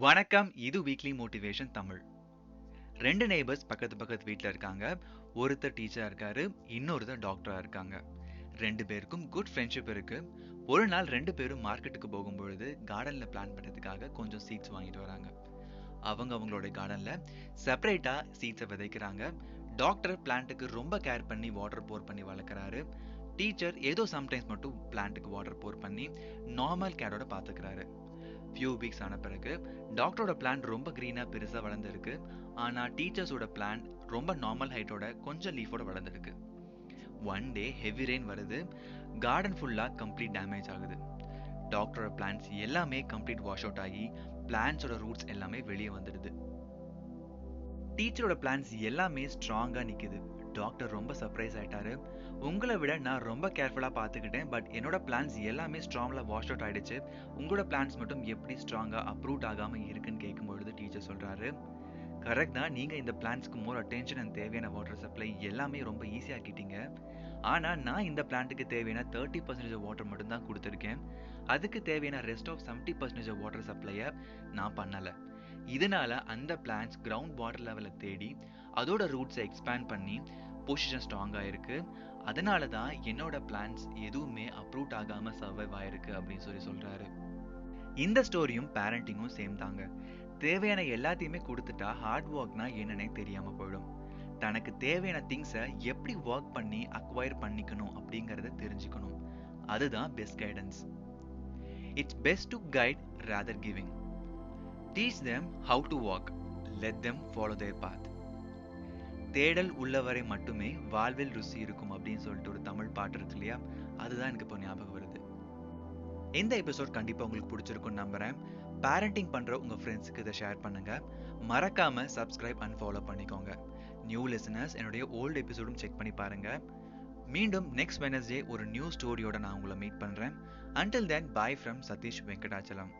வணக்கம். இது weekly motivation Tamil. 2 neighbours பக்கத்து பக்கத்து வீட்ல இருக்காங்க. ஒருத்தர் டீச்சரா இருக்காரு, இன்னொருத்தர் டாக்டரா இருக்காங்க. 2 பேருக்கும் குட் ஃப்ரெண்ட்ஷிப் இருக்கு. ஒரு நாள் 2 பேரும் மார்க்கெட்டுக்கு போகும்பொழுது கார்டன்ல பிளான் பண்றதுக்காக கொஞ்சம் சீட்ஸ் வாங்கிட்டு வராங்க. அவங்களோட கார்டன்ல செப்பரேட்டா சீட்ஸை விதைக்கிறாங்க. டாக்டர் பிளான்ட்டுக்கு ரொம்ப கேர் பண்ணி வாட்டர் போர் பண்ணி வளர்க்குறாரு. டீச்சர் ஏதோ சம்டைம்ஸ் மட்டும் பிளான்ட்டுக்கு வாட்டர் போர் பண்ணி நார்மல் கேரோட பார்த்துக்கிறாரு. ஃபியூ வீக்ஸ் ஆன பிறகு டாக்டரோட பிளான் ரொம்ப க்ரீனாக பெருசாக வளர்ந்துருக்கு. ஆனால் டீச்சர்ஸோட பிளான் ரொம்ப நார்மல் ஹைட்டோட கொஞ்சம் லீஃபோட வளர்ந்துருக்கு. ஒன் டே ஹெவி ரெயின் வருது. கார்டன் ஃபுல்லாக கம்ப்ளீட் டேமேஜ் ஆகுது. டாக்டரோட பிளான்ஸ் எல்லாமே கம்ப்ளீட் வாஷ் அவுட் ஆகி பிளான்ஸோட ரூட்ஸ் எல்லாமே வெளியே வந்துடுது. டீச்சரோட பிளான்ஸ் எல்லாமே ஸ்ட்ராங்காக நிற்குது. டாக்டர் ரொம்ப சர்ப்ரைஸ் ஆயிட்டாரு. உங்களை விட நான் ரொம்ப கேர்ஃபுல்லாக பார்த்துக்கிட்டேன், பட் என்னோட பிளான்ஸ் எல்லாமே ஸ்ட்ராங்கில் வாஷ் அவுட் ஆகிடுச்சு. உங்களோட பிளான்ஸ் மட்டும் எப்படி ஸ்ட்ராங்காக அப்ரூவ் ஆகாமல் இருக்குன்னு கேட்கும்பொழுது டீச்சர் சொல்கிறாரு, கரெக்ட் தான், நீங்கள் இந்த பிளான்ஸ்க்கு மோர் அட்டென்ஷன் அண்ட் தேவையான வாட்டர் சப்ளை எல்லாமே ரொம்ப ஈஸியாக்கிட்டீங்க. ஆனால் நான் இந்த பிளான்ட்டுக்கு தேவையான 30% வாட்டர் மட்டும்தான் கொடுத்துருக்கேன். அதுக்கு தேவையான ரெஸ்ட் ஆஃப் 70% வாட்டர் சப்ளையை நான் பண்ணலை. இதனால அந்த பிளான்ஸ் கிரவுண்ட் வாட்டர் லெவலை தேடி அதோட ரூட்ஸை எக்ஸ்பேண்ட் பண்ணி பொசிஷன் ஸ்ட்ராங்காக இருக்கு. அதனால தான் என்னோட பிளான்ஸ் எதுவுமே அப்ரூவ் ஆகாமல் சர்வைவ் ஆயிருக்கு அப்படின்னு சொல்கிறாரு. இந்த ஸ்டோரியும் பேரண்டிங்கும் சேம் தாங்க. தேவையான எல்லாத்தையுமே கொடுத்துட்டா ஹார்ட் ஒர்க்னா என்னன்னே தெரியாமல் போயிடும். தனக்கு தேவையான திங்ஸை எப்படி ஒர்க் பண்ணி அக்வயர் பண்ணிக்கணும் அப்படிங்கிறத தெரிஞ்சுக்கணும். அதுதான் best guidance. It's best to guide rather giving. Teach them how to walk. Let them follow their path. தேடல் உள்ளவரை மட்டுமே வாழ்வில் ருசி இருக்கும் அப்படின்னு சொல்லிட்டு ஒரு தமிழ் பாட்டு இருக்கு இல்லையா, அதுதான் எனக்கு இப்போ ஞாபகம் வருது. இந்த எபிசோட் கண்டிப்பாக உங்களுக்கு பிடிச்சிருக்குன்னு நம்புறேன். பேரண்டிங் பண்ணுற உங்கள் ஃப்ரெண்ட்ஸுக்கு இதை ஷேர் பண்ணுங்க. மறக்காம சப்ஸ்கிரைப் அண்ட் ஃபாலோ பண்ணிக்கோங்க. நியூ லிசனர்ஸ் என்னுடைய ஓல்டு எபிசோடும் செக் பண்ணி பாருங்க. மீண்டும் நெக்ஸ்ட் வெனஸ்டே ஒரு நியூ ஸ்டோரியோட நான் உங்களை மீட் பண்ணுறேன். Until then, bye from Satish Venkatachallam.